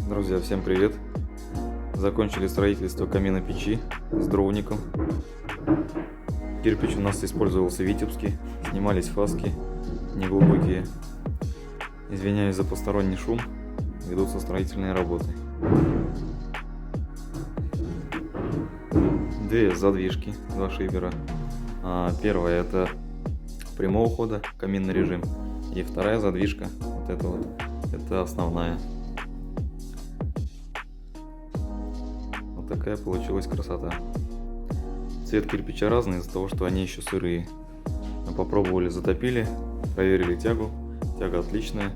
Друзья, всем привет! Закончили строительство камина печи с дровником. Кирпич у нас использовался витебский, снимались фаски неглубокие. Извиняюсь за посторонний шум, ведутся строительные работы. Две задвижки, два шибера. Первая это прямого хода, каминный режим. И вторая задвижка, вот эта вот, это основная. Вот такая получилась красота. Цвет кирпича разный из-за того, что они еще сырые. Мы попробовали, затопили, проверили тягу. Тяга отличная.